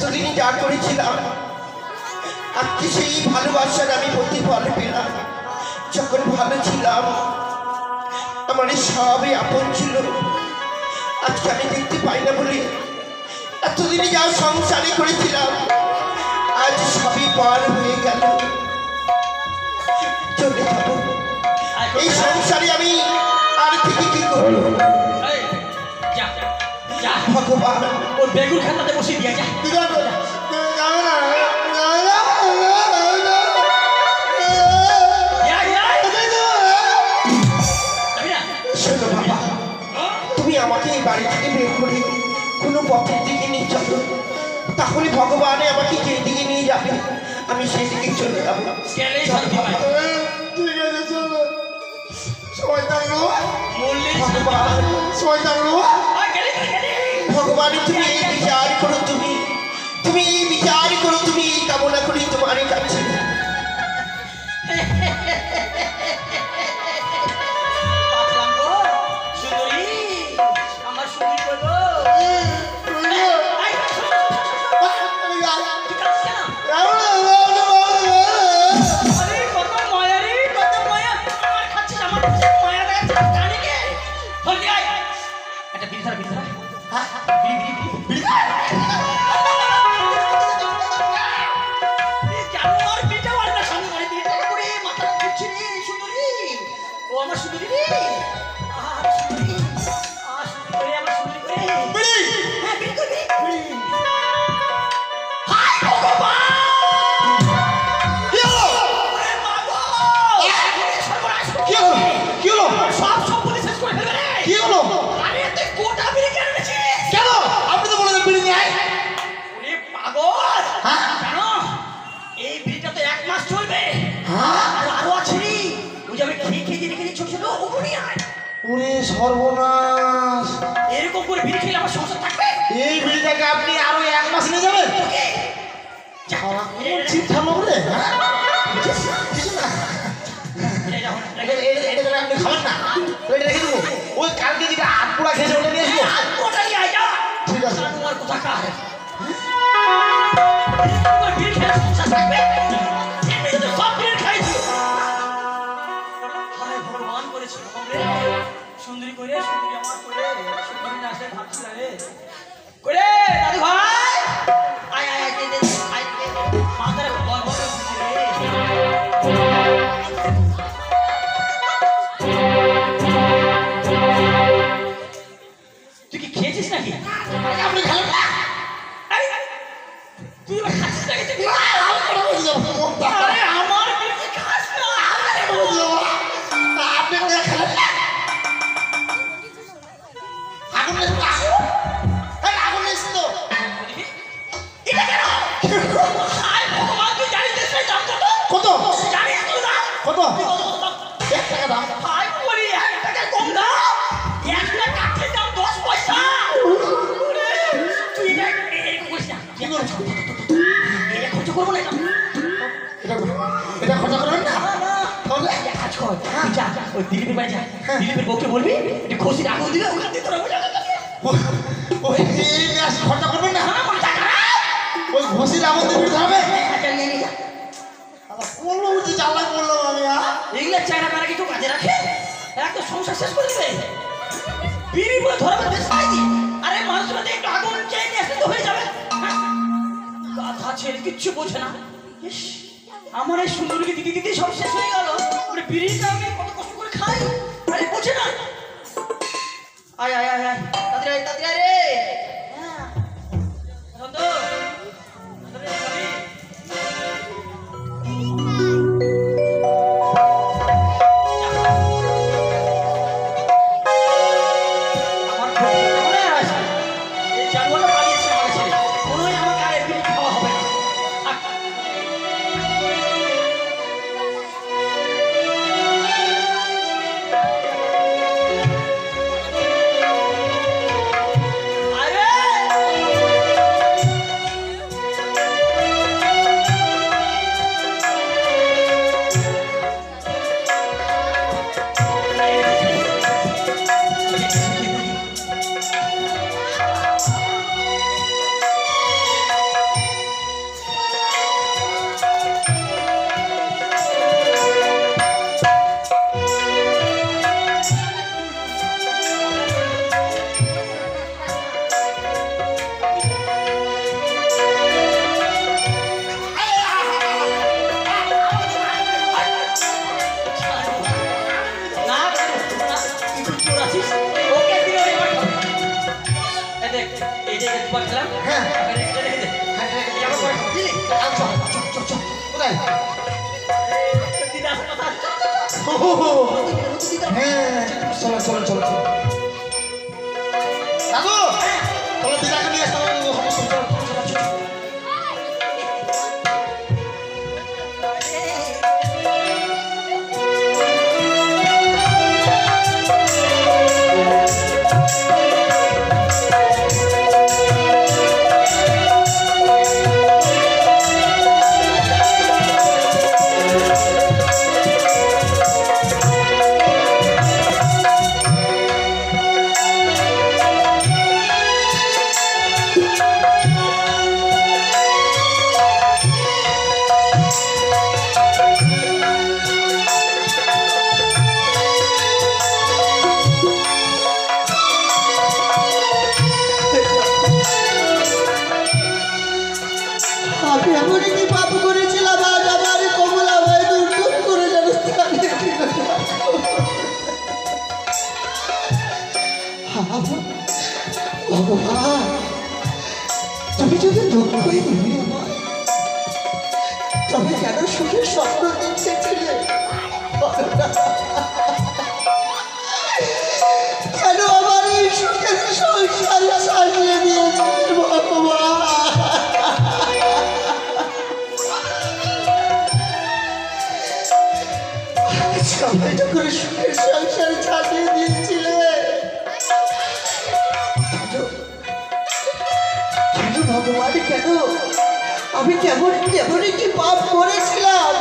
এতদিন যা করেছিলাম আজকে সেই ভালোবাসার আমি প্রতিফল পেলাম। যখন ভালো ছিলাম আমার সবই আপন ছিল, আজকে আমি দেখতে পাই না বলে এতদিন যা সংসারই করেছিলাম আজ সবই পার হয়ে গেল। চলে যাবো এই সংসারে আমি, আর থেকে কি করবো? ভগবান ওর বেগুন খাতাতে বসিয়ে দিয়ে যা। শোনো বাবা, তুমি আমাকে এই বাড়ি থেকে বের করে কোনো পথের দিকে নিয়ে চলো, তাহলে ভগবানে আমাকে যে দিকে নিয়ে যাবে আমি সেই দিকে চলে যাবো। ঠিক আছে চলো। ভগবান তুমি এই বিচার করো, তুমি এই বিচার করো, তুমি এই কামনা করি তোমার কাছে। সর্বনাশ, এরকম করে বিড়ি খেলে আমার সংসার থাকবে? এই বিড়িটাকে আপনি আরো 1 মাস নিয়ে যাবেন? চিন্তা করে আপনি খাবেন না, ওইটা রেখে দেবো। ওই কালকে যেটা আটপুরা খেয়েছে ওটা নিয়ে আসবো। ঠিক আছে সুন্দরী করে সুন্দরী আমার করে সুন্দরী নাচে ভাবছি রে করে দাদু ভাই আয় আয় আয় দে আয় দে মাথায় বল বল তুই কি খেয়েছিস নাকি? আপনি খাবেন না? তুই খাচ্ছিস নাকি? আরে আমার খাস না, আপনি খাবেন না? কত? 1 টাকা দাম। কম দাম 1 টাকা কাঠের দাম 10 পয়সা। তুই কি করছ? এটা খরচ করবো না, এটা খরচা করবেন না? কাজ কর, যা ওই দিলীপের বাড়ি যা, দিলীপের বউকে বলবি একটু খুশির আগুন দিলে ওখান দিয়ে তোরা খরচা করবেন না? ওই ঘষির আগুন দিয়ে ধরবে? বললো বুঝি জ্বালা করলাম আমি। এগুলা চায়না কারা কিছু কাজে রাখে, একটা সংসার শেষ করে দিবে। বিড়ি বলে ধরবে বেশ খাইনি। আরে মানুষ মধ্যে একটু আগুন চাই নিয়ে আসলে তো হয়ে যাবে। কথা ছেড়ে কিচ্ছু বোঝে না। আমার এই সুন্দরীকে দিদি দিদি সব শেষ হয়ে গেল। ওরে বিড়িটা আমি কত কষ্ট করে খাই, আরে বোঝে না। আয় আয় আয় আয় তাড়াতাড়ি আয় রে। হ্যাঁ রন্ধ এই যে পাঠালাম হ্যাঁ। এখানে এটা রেখে দে এই আমার পরে দিলি আচ্ছা চল চল কোথায় দিদা কথা হ্যাঁ চলো চলো চলো দাদু চলো দিদাকে নিয়ে আসতে হবে সমস্যা চলো আমি এমনই কি পাপ করেছিলাম আজ আমার কমলা ভাই দুর্যোগ করে যেন স্থানে দিল। ভগবান তুমি যদি দুঃখই দিবি আমায়, তবে কেন সুখের স্বপ্ন দেখতেছিলে? কেন আমার এই সুখের সংসারে সাজিয়ে দিয়েছিলে ভগবান? সবাই তো করে সুখের সংসার ছাড়িয়ে দিয়েছিলে, কেন ভগবান কেন? আমি কেমন কেমনই কি পাপ করেছিলাম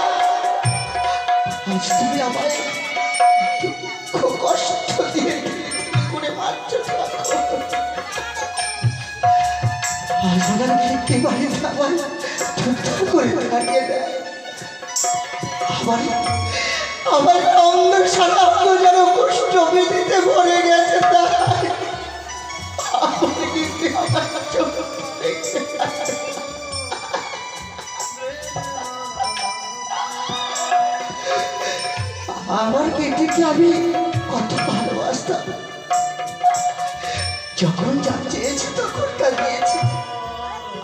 আজ তুমি আমায় দুঃখ কষ্ট দিয়ে করে মারছ? আজ আমার ভিত্তি বাড়িতে আমার যুদ্ধ করে দাঁড়িয়ে দেয়। আমার অঙ্গ সারাঙ্গ যেন কষ্ট বেদিতে ভরে গেছে। তাই আমার কিন্তু আমার চোখ দেখতে পাচ্ছে। আমার কেটিকে আমি কত ভালোবাসতাম, যখন যা চেয়েছি তখন তা দিয়েছি।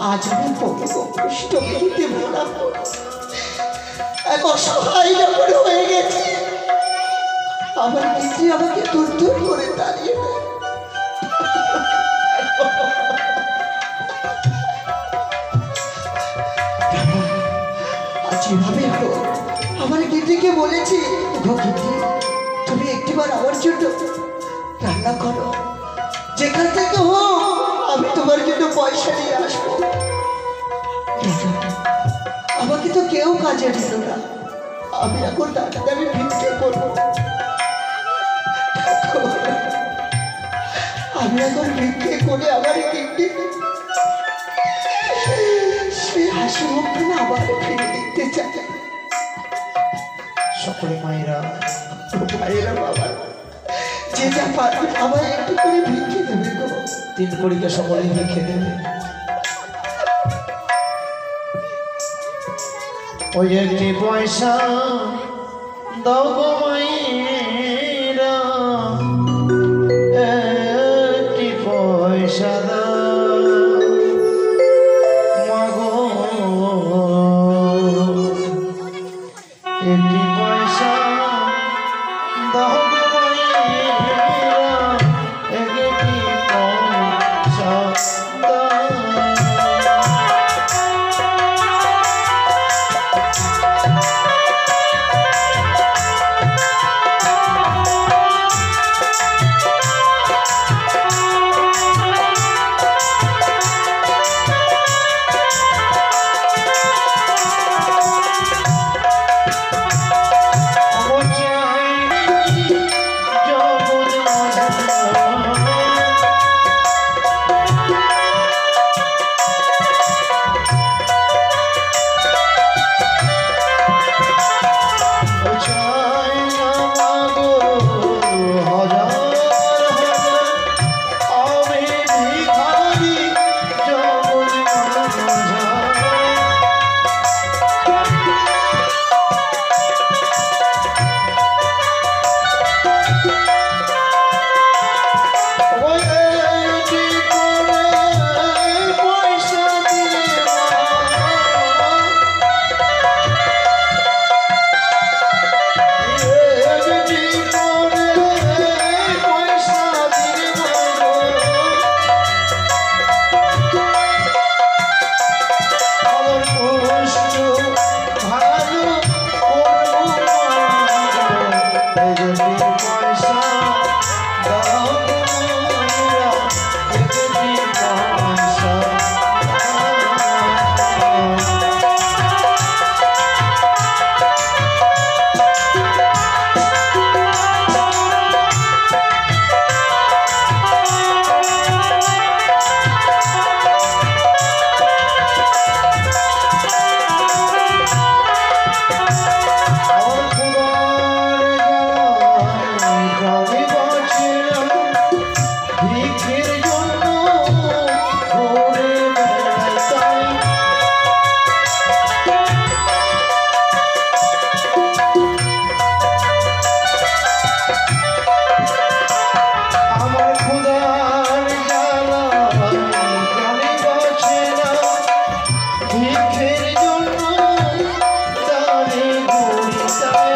আজ আমি কত কষ্ট বেদিতে ভরা এক অসহায় যখন হয়ে গেছে, আমার পিতৃ আমাকে দূর দূর করে দাঁড়িয়ে দেয়। আজ এভাবে আমার গিন্নিকে বলেছি, গিন্নি তুমি একটিবার আমার জন্য রান্না করো, যেখান থেকে হোক আমি তোমার জন্য পয়সা নিয়ে আসবো। আমাকে তো কেউ কাজে দিল না, আমি এখন টাকাটা আমি ভিক্ষে করবো। আমি এখন ভিক্ষে করে আমার গিন্নি সে হাসি মুখটা না আবার ফিরে দেখতে চাই। সকলে মায়েরা ভাইয়েরা বাবা যে যা পারবে আমায় একটু করে ভিক্ষে দেবে গো। 3 কড়িকে সকলেই লিখে দেবে। ওই একটি পয়সা দাও গো মায়েরা, একটি পয়সা দাও মাগো, একটি পয়সা দাও গো মায়েরা, একটি পয়সা দাও। ভিক্ষের জন্য ঘুরে বেড়াই তাই। আমার ক্ষুধার জ্বালায় প্রাণে বাঁচে না, ভিক্ষের জন্য দাঁড়ে ঘুরি তাই।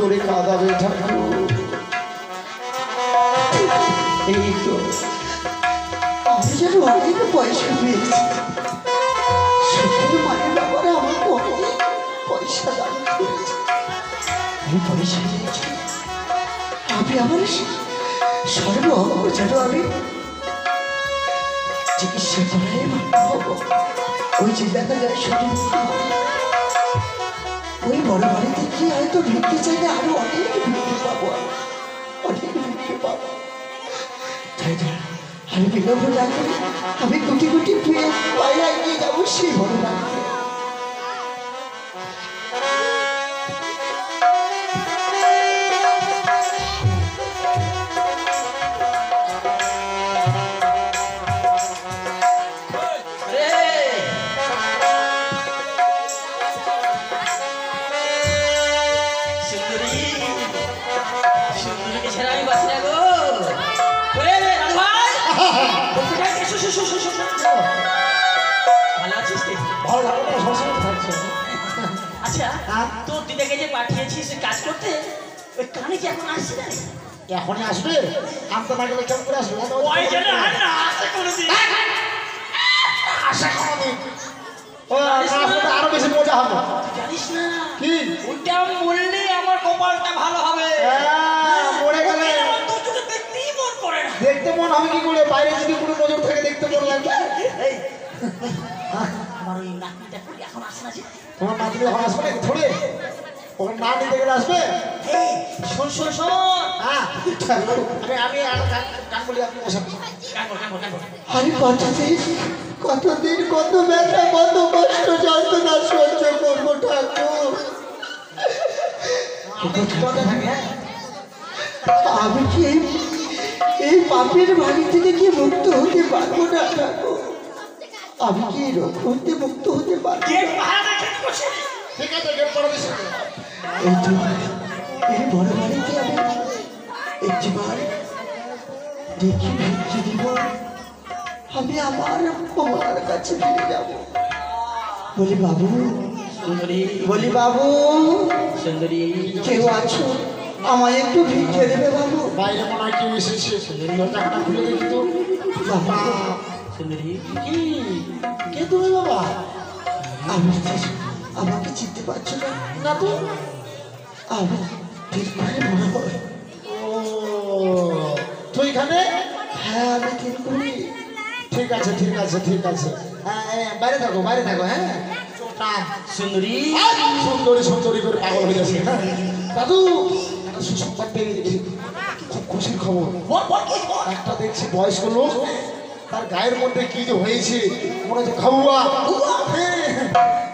করে কাঁদাবে ঠাকুর। এই তো আমি যেন অনেক পয়সা পেয়েছি, সেখানে মায়ের ব্যাপারে আমাকে অনেক পয়সা দান করেছে। এই পয়সা দিয়েছি আমি আমার সর্ব অঙ্গ যেন আমি চিকিৎসা করাই হব। ওই যে দেখা যায় শুধু ওই বড় বাড়িতে গিয়ে হয়তো ভিক্ষে চাইলে আরো অনেক ভিক্ষে পাবো, অনেক ভিক্ষে পাবো। তাই তো আমি বিলম্ব না করে আমি গুটি গুটি পেয়ে পায়ে এগিয়ে যাবো সেই বড় বাড়িতে। আচ্ছা তোর দিদাকে যে পাঠিয়েছিস কাজ করতে, ওই কানে কি এখন আসছে না? এখনই আসবে আনতে না গেলে কেমন করে আসবে ওই জন্য আর না আসে কোনোদিন। আশা কোনোদিন ও না আসলে তো আরো বেশি মজা হবে জানিস না কি ওইটা মরলে আমার কপালটা ভালো হবে। মরে গেলে আমার তো চোখে দেখতেই মন করে না। দেখতে মন হবে কি করে বাইরে যদি কোনো নজর থাকে দেখতে মন লাগবে এই আমার ওই নাতনিটা করি এখন আসে না যে। তোমার নাতনি এখন আসবে নাকি থোড়ে ওখানে না নিতে গেলে আসবে এই শোন শোন শোন। হ্যাঁ আমি গান বলি আপনি বসান গান বল গান বল গান বল। আরে কতদিন কত ব্যথা কত কষ্ট যন্ত্রণা সহ্য করবো ঠাকুর। আমি কি এই পাপের বাড়ি থেকে কি মুক্ত হতে পারবো না ঠাকুর? আমি কি রোগ হতে মুক্ত হতে পারবো? কে পাহাড়ে খেতে বসে? ঠিক আছে গেট পড়া দিছি এই তো এই বড় বাড়িতে আমি একটিবার দেখি ভিক্ষি দিব, আমি আমার তোমার কাছে ফিরে যাব। বলি বাবু, সুন্দরী বলি বাবু, সুন্দরী কেউ আছো? আমায় একটু ভিক্ষে দেবে বাবু? বাইরে মনে হয় কেউ এসেছে দরজাটা খুলে দেখি তো বাবা, সুন্দরী কি কে তুমি বাবা আমি আমাকে চিনতে পারছো না? না তো আমি ঠিক করে মনে হয়। ও তুই এখানে হ্যাঁ আমি ঠিক করি। ঠিক আছে ঠিক আছে ঠিক আছে বাইরে থাকো হ্যাঁ সুন্দরী সুন্দরী সুন্দরী করে পাগল হয়ে যাচ্ছে দাদু একটা সুসংবাদ পেয়ে গেছি খুব খুশির খবর বল বল কি বল। একটা দেখছি বয়স্ক লোক তার গায়ের মধ্যে কি যে হয়েছে মনে হচ্ছে খাবুয়া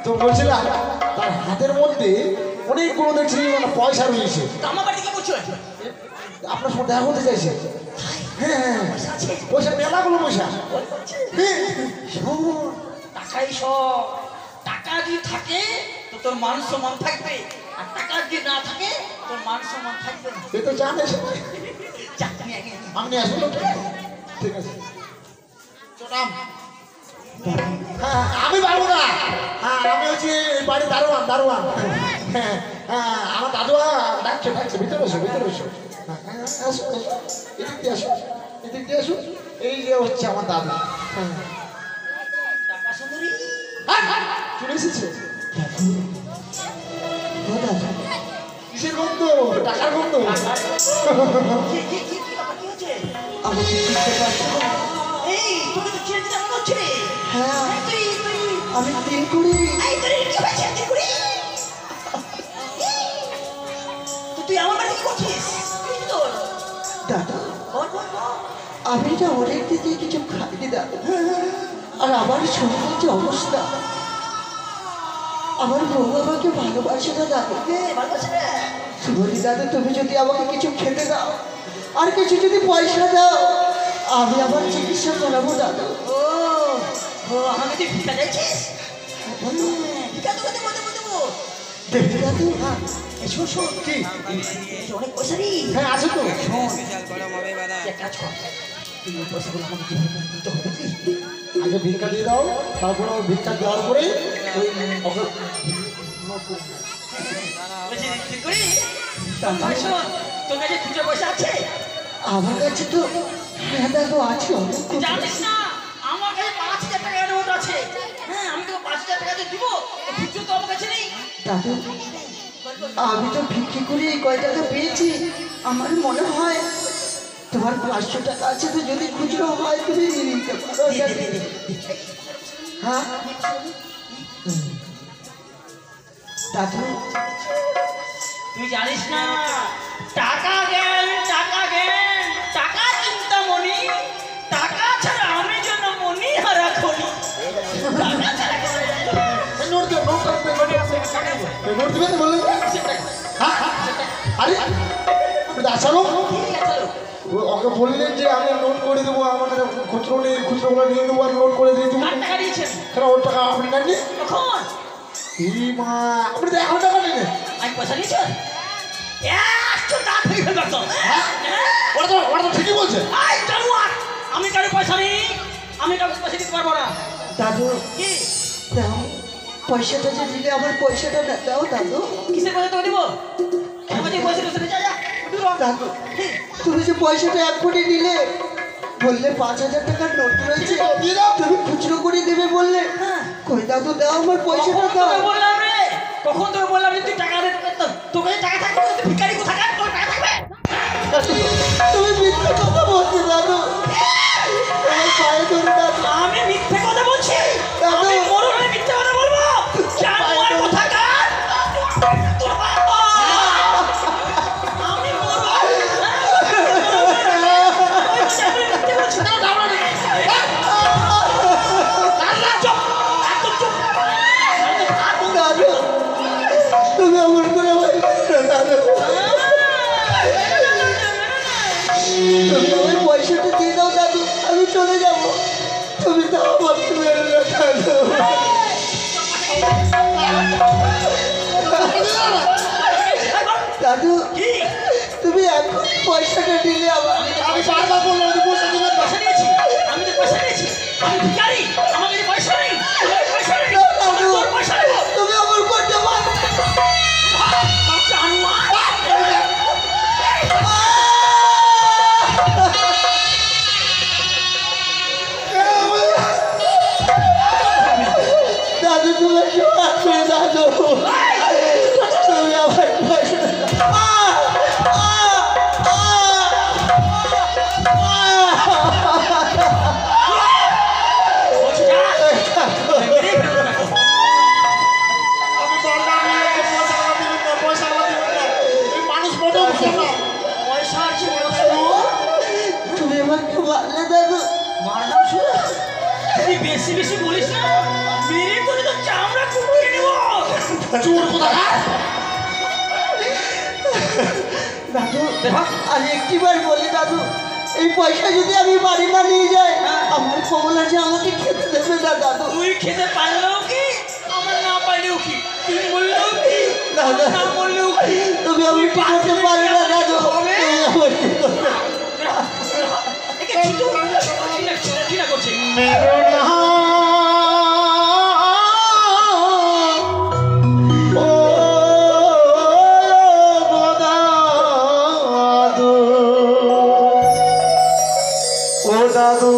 তো বলছিলাম তার হাতের মধ্যে অনেকগুলো দেখছি মানে পয়সা রয়েছে আমার বাড়ি কি করছো? আপনার সঙ্গে দেখা করতে চাইছে হ্যাঁ পয়সা মেলাগুলো পয়সা শোন, টাকাই সব। টাকা যদি থাকে তো তোর মান সম্মান থাকবে, আর টাকা যদি না থাকে তোর মান সম্মান থাকবে না। সে তো জানে যা, তুমি আগে নে। আপনি আসুন ঠিক আছে চলাম হ্যাঁ আমি পারবো না হ্যাঁ আমি হচ্ছে এই বাড়ির দারোয়ান হ্যাঁ হ্যাঁ আমার দাদু ডাকছে ভিতরে এসো আসো এদিক দিয়ে আসো এই যে হচ্ছে আমার দাদু হ্যাঁ টাকা সুন্দরী চলে এসেছে ও দাদা, কিসের গন্ধ টাকার গন্ধ কি ব্যাপার, কি হচ্ছে? আমাকে চিনতে পারছো না? এই তোকে তো ছেড়ে দিতে মনে হচ্ছে রে। হ্যাঁ এই তুই আমি তিন করি। এই তোর কি হয়েছে তুই করি? তুই আমার বাড়ি কি করছিস? কি তোর? দাদা, বল বল বল। আমি না অনেক দিকে কিছু খাইনি দাদা, আর আমার শরীরের যে অবস্থা, আমার বউ আমাকে ভালোবাসে না দাদা। ভালোবাসে না? বলি দাদা, তুমি যদি আমাকে কিছু খেতে দাও আর কিছু যদি পয়সা দাও, আমি আমার চিকিৎসা করাবো দাদা। ও ও আমাকে তুই ভিক্ষা চাইছিস? ভিক্ষা তোকে দেবো দেবো দেবো। দেখি দাদু, হ্যাঁ এই শোন শোন কি এই যে অনেক পয়সা রে। হ্যাঁ আছে তো শোন তুই এক কাজ কর, তুই এই পয়সাগুলো আমাকে দিতে হবে কি? আগে ভিক্ষা দিয়ে দাও তারপরে ওই ভিক্ষা দেওয়ার পরে ওই ওকে বলছি তুই করি? তারপর শোন, তোর কাছে খুচরো পয়সা আছে? আমার কাছে তো হ্যাঁ দাদু আছে অনেক তুই কিছু। জানিস না আমার কাছে 5,000 টাকার নোট আছে। হ্যাঁ আমি তোকে 5,000 টাকা দিয়ে দিব, খুচরো তো আমার কাছে নেই। দাদু, আমি তো বিক্রি করে এই কয় টাকা পেয়েছি, আমার মনে হয় তোমার 500 টাকা আছে, তো যদি খুচরো হয় তুমি নিয়ে নিতে পারো। হ্যাঁ দাদু, তুই জানিস না টাকা জ্ঞান টাকা চিন্তামণি, টাকা ছাড়া আমি যেন মনি হারা খনি। টাকা ছাড়া নোট দিও নোট দিবেন বললেন হ্যাঁ আরে আপনি আসলো ওকে বললেন যে আমি নোট করে দেবো আমাদের খুচরো নেই খুচরোগুলো নিয়ে দেবো আর নোট করে দিয়ে দেবো কার টাকা দিয়েছেন? কেন ওর টাকা আপনি নেননি কখন? এই মা আপনি তো এখন টাকা নিলেন আমি পয়সা দিয়েছেন? একশো দাঁত হয়ে গেল তো। হ্যাঁ ওরা তো ঠিকই বলছে আই জানোয়ার, আমি কারো পয়সা নেই, আমি কারো পয়সা দিতে পারবো না। দাদু কি দাও, পয়সাটা যে দিলে আমার পয়সাটা দাও দাদু। কিসের পয়সা তোকে দিব? আমার কাছে পয়সা যা যা দাদু তুমি যে পয়সাটা এক্ষুনি নিলে বললে 5,000 টাকার নোট রয়েছে তুমি খুচরো করে দেবে বললে কই দাদু দাও আমার পয়সাটা দাও বললাম রে কখন তোকে বললাম যে তুই টাকা দে তোকে টাকা থাকবে তুই ভিখারি কোথাকার তোর টাকা থাকবে তুমি মিথ্যে কথা বলছো দাদু আমার পায়ে ধরে দাদু আমি মিথ্যে কথা বলছি দাদু। আমি মরণ হয়ে মিথ্যে কথা বলবো জানোয়ার কোথাকার তোর বাবা আমি মরণ মিথ্যে বলছি না দাঁড়া না চুপ একদম চুপ দাদু তুমি আমার করে ভয় করছো দাদু তুমি আমার পয়সাটা দিয়ে দাও দাদু আমি চলে যাবো তুমি দাও আমার মেরে না দাদু দাদু কি তুমি এখন পয়সাটা দিলে আবার আমি বারবার বললাম যে পয়সা দিবেন না। পয়সা নিয়েছি আমি তো পয়সা নিয়েছি আমি ভিখারি আমার কাছে পয়সা নেই আমার পয়সা নেই আমি তোর পয়সা নেব তুমি আমার করতে পারো দাদু তোমার জোয়ার করে দাদু তুমি আমার পয়সা আমি বললাম যে পয়সা দিবেন না। এই মানুষ মোটেও ভালো না। পয়সা আছে তুমি আমাকে মারলে দাদু মারলাম শুধু তুই বেশি বেশি বলিস না মেরে করে তো চামড়া কুপিয়ে নেব চোর কোথাকার? দাদু আর একটিবার বলি দাদু এই পয়সা যদি আমি বাড়ি না নিয়ে যাই আমার কমলা যে আমাকে খেতে দেবে না দাদু তুই খেতে পারলেও কি আমার না পারলেও কি তুই বললেও কি আমার না বললেও কি তুমি আমি কি করতে পারি না দাদু হবে? তুমি আমার কি করতে একে ছোট চিনা করছে দাদু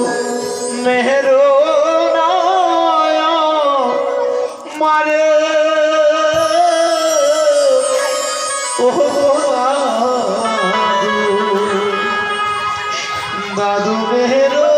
মেহরো মারে ও দাদু মেহরো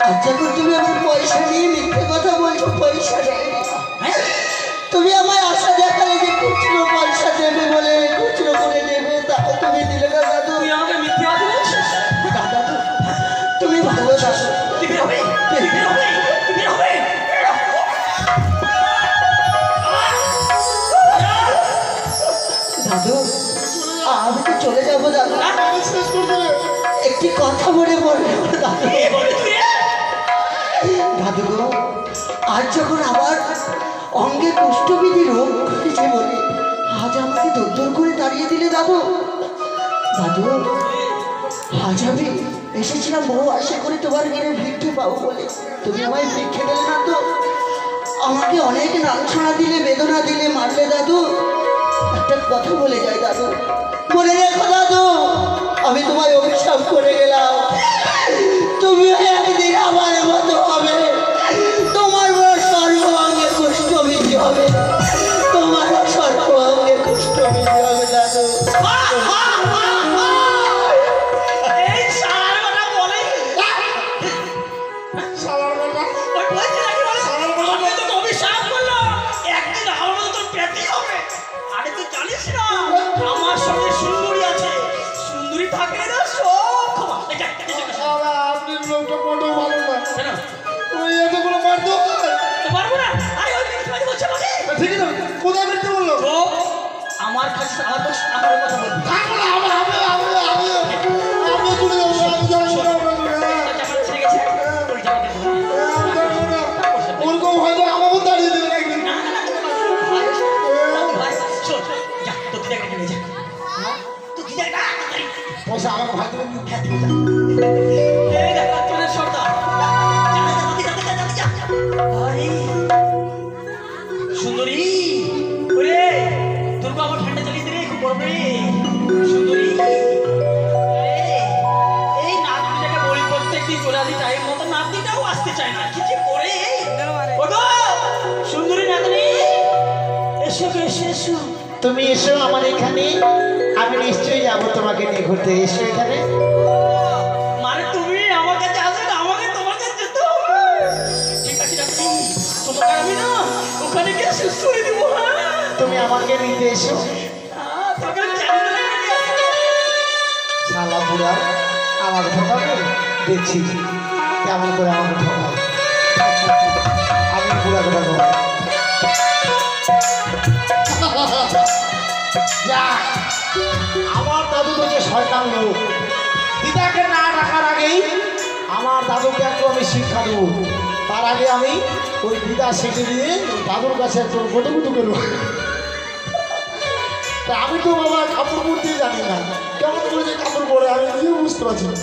আচ্ছা তুমি আমার পয়সা নিয়ে মিথ্যে কথা বলছো, পয়সা নেই। তুমি আমায় আশা দেখালে যে খুচরো পয়সা দেবে বলে, খুচরো করে দেবে, তাও তুমি দিলে না দাদু। তুই আমাকে মিথ্যে কথা বলছিস? দাদু তুমি ভালো দাদু। তুই বের হবে, তুই বের হবে, তুই বের হবে। দাদু আমি তো চলে যাবো দাদু। শেষ করে দেবে। একটি কথা মনে পড়বে দাদু। এ বলে তুই রে? দাদু গো, আজ যখন আবার অঙ্গে কুষ্ঠবিধি রোগ যে বলে, আজ আমাকে দৌড় করে দাঁড়িয়ে দিলে দাদু। দাদু আজ আমি এসেছিলাম বহু আশা করে তোমার ঘরে ভিক্ষে পাবো বলে, তুমি আমায় ভিক্ষে দিলে না তো, আমাকে অনেক লাঞ্ছনা দিলে, বেদনা দিলে, মারলে দাদু। একটা কথা বলে যাই দাদু, মনে রেখো দাদু, আমি তোমায় অভিশাপ করে গেলাম, তুমি একদিন আমার মতো হবে, তোমার সর্বাঙ্গে কুষ্ঠবিধি হবে, তোমার সর্বাঙ্গে কুষ্ঠবিধি হবে দাদু। এই শালার কথা বলে। শালার বেটা। ওই বলছে নাকি বলে? আমি তোকে অভিশাপ করলাম, একদিন আমার মতো তোর পেতেই হবে। আরে তুই জানিস না আমার সঙ্গে সুন্দরী আছে, সুন্দরী থাকলে না সব ক্ষমা। এই যা, এই যা, এই যা। শালা, আপনি লোকটা বড় ভালো না। কেন? ওই এতগুলো মারতো। তো পারবো না? আরে ওই মিথ্যাবাদী বলছে আমাকে। ঠিক আছে, কোথায় মিথ্যে বললো? তো আমার কাছে আমার কথা বলবি। থাকবো না, আমি চলে যাবো, আমি যাবো না, জামাটা ছেড়ে গেছে, ওই জামাটা ধরে। আমি যাবো না। ওরকম হয়তো আমাকেও দাঁড়িয়ে দেবেন একদিন। না, না, না, ভাই, ভাই, শোন, যা, তোর দিদাকে নিয়ে যা। তোর দিদাকে ডাক, তাড়াতাড়ি। পয়সা আমার ভাই দেবেন। হ্যাঁ, তুই যা। এই দেখ, তোর সর্দার। যা, যা, যা, যা, যা, যা। আরে, সুন্দরী, ওরে, তোর বাবা ঠান্ডা চালিয়ে দে রে, খুব বড় রে। সুন্দরী, এই নাতনিটাকে বলি প্রত্যেকদিন চলে আসি টাইম মতো, নাতনিটাও আসতে চায় না, কি যে করে। ওগো, সুন্দরী নাতনি, এসো গো, এসো, এসো। তুমি এসো আমার এখানে, আমি নিশ্চয়ই যাবো তোমাকে নিয়ে ঘুরতে। এসো এখানে। মানে তুমি আমার কাছে আসো না, আমাকে তোমার কাছে যেতে হবে। ঠিক আছে নাতনি, তোমাকে আমি না ওখানে গিয়ে সুস্থ দিব। হ্যাঁ, তুমি আমাকে নিতে এসো। তোকে আমি জানি না কি আছে। শালা বুড়া আমার ঠকাবে, দেখছি কেমন করে আমাকে ঠকাবে। আমি বুড়া কথা বলবো। যা, আমার দাদু তো যে শয়তান লোক, দিদাকে না রাখার আগেই আমার দাদুকে একটু আমি শিক্ষা দেবো। তার আগে আমি ওই দিদা সেটে দিয়ে ওই দাদুর কাছে একটু গুটুগুটু করবো। তা আমি তো বাবা কাপড় পরতে জানি না, কেমন করে যে কাপড় পরে আমি নিজেও বুঝতে পারছি না।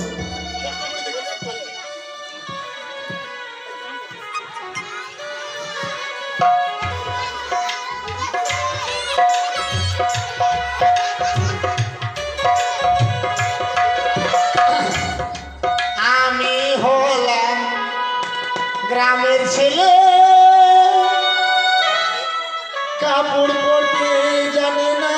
গ্রামের ছেলে কাপড় পরতে জানে না,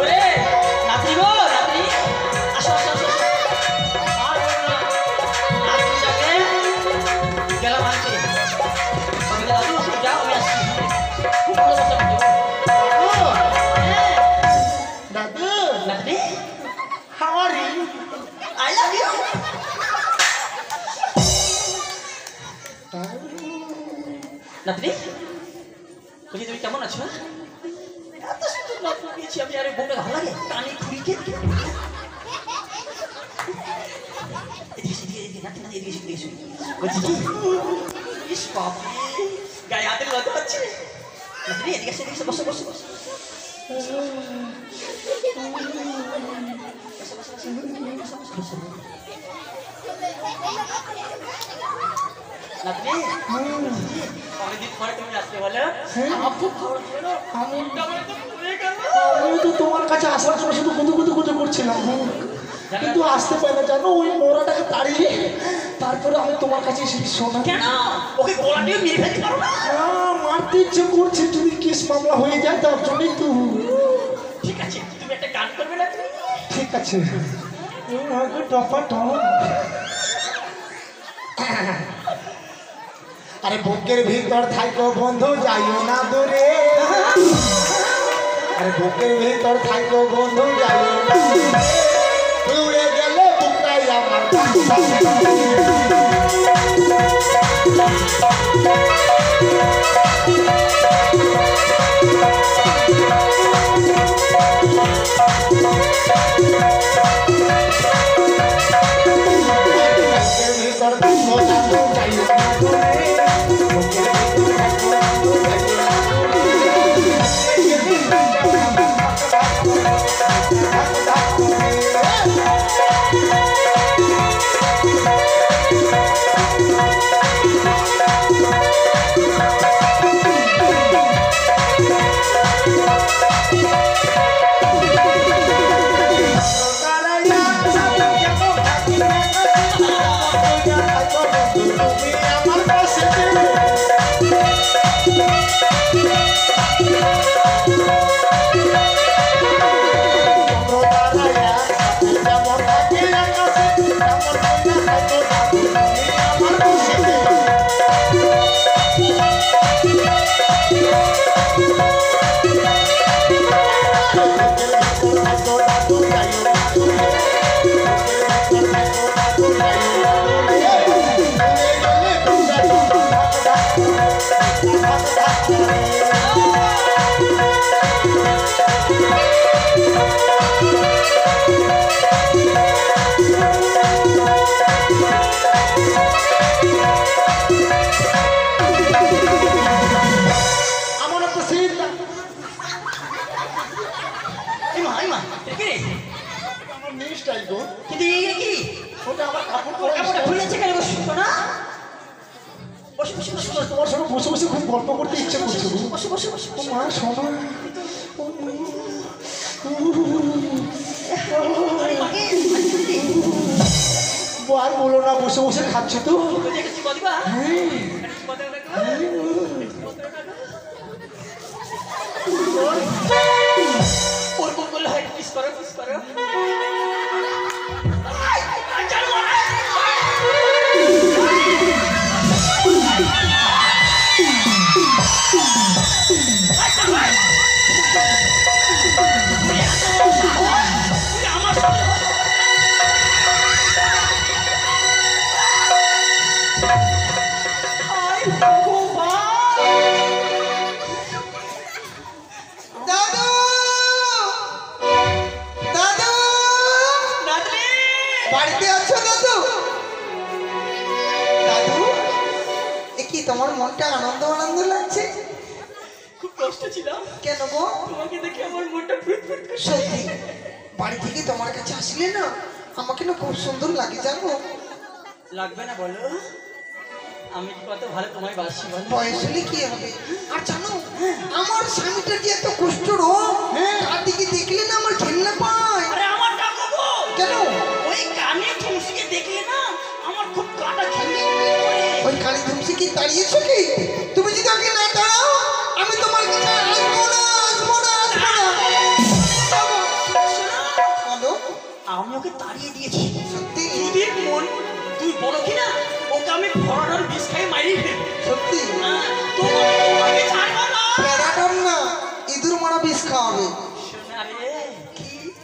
ওরে নাতি গো নাতি, আসো আসো আসো। আর বলো না, নাতি যাবে গেলাম আনছি। তুমি দাদু তুমি যাও, আমি আসছি। খুব ভালো কথা বলছো। হ্যাঁ দাদু নাতি, how are you? I love you. নাতনি বলছি তুমি কেমন আছো? এত সুন্দর নাতনি পেয়েছি আমি, আরে বউটা ভালো লাগে কানে খুঁড়িকে বলছি কি ইস বাপ গায়ে হাতের লতে পাচ্ছি নাতনি, এদিকে এসে এদিকে এসে বসো বসো বসো নাতনি অনেকদিন পরে তুমি আসতে বলো, আমার খুব ভালো ছিল। মনটা আমার তো পুড়ে গেল। আমি তো তোমার কাছে আসার জন্য শুধু কুতু করছিলাম, কিন্তু আসতে পারি না জানো, ওই মোড়াটাকে তাড়িয়ে তারপরে আমি তোমার কাছে এসেছি। শোনা কেন ওকে গলা দিয়ে মেরে ফেলতে পারো না? মারতে ইচ্ছে করছে, যদি কেস মামলা হয়ে যায় তার জন্যই তো। ঠিক আছে তুমি একটা গান করবে না? ঠিক আছে টপা টপ। আরে বুকের ভিতর থাইকো বন্ধু যাইও না দূরে, আরে বুকের ভিতর থাইকো বন্ধু যাইও না দূরে, উড়ে গেলে বুকটাই আমার বুকের ভিতর থাইকো বন্ধু যাইও না দূরে, বুকের ভিতর থাইকো বন্ধু যাইও না কিন্তু এই কি ওটা আমার কাপড় পরে কাপড়টা খুলে আছে কেন গো সোনা? বসে খুব গল্প করতে ইচ্ছে করছে গো। বসে বসে বসে ও মা শোনো, আর বলো না, বসে বসে খাচ্ছে তো। ওরকম করলে হয়, কিস করো কিস করো। দাদু দাদু বাড়িতে আছো দাদু? দাদু এ কি তোমার মনটা আনন্দ আনন্দ লাগছে? খুব কষ্ট ছিল কেন গো? তোমাকে দেখে আমার মনটা ফুট ফুট করছে। সত্যি বাড়ি থেকে তোমার কাছে আসলে না আমাকে না খুব সুন্দর লাগে জানো। লাগবে না বলো, আমি কি কত ভালো তোমায় বাসি বলো। বয়স হলে কি হবে? আর জানো আমার স্বামীটা যে এত কষ্ট রোগ, তার দিকে দেখলে না আমার ঘেন্না পায়। আরে আমার টাকা গো, কেন? ওই কানে ঠুমসিকে দেখলে না আমার খুব কাটা ঘেন্না ওই কালী ধুমসি কি তাড়িয়েছো কি? তুমি যদি ওকে না তাড়াও আমি তোমার কাছে আসবো না, আসবো না, আসবো না। বলো। আমি ওকে তাড়িয়ে দিয়েছি। সত্যি? যদি মন তুই বলো কিনা ওকে আমি ফরানোর বিষ খাই মারি ফেলবো। সত্যি? তোমাকে ছাড়বো না। প্যারাডন না, ইঁদুর মারা বিষ খাওয়াবে। শোনা রে,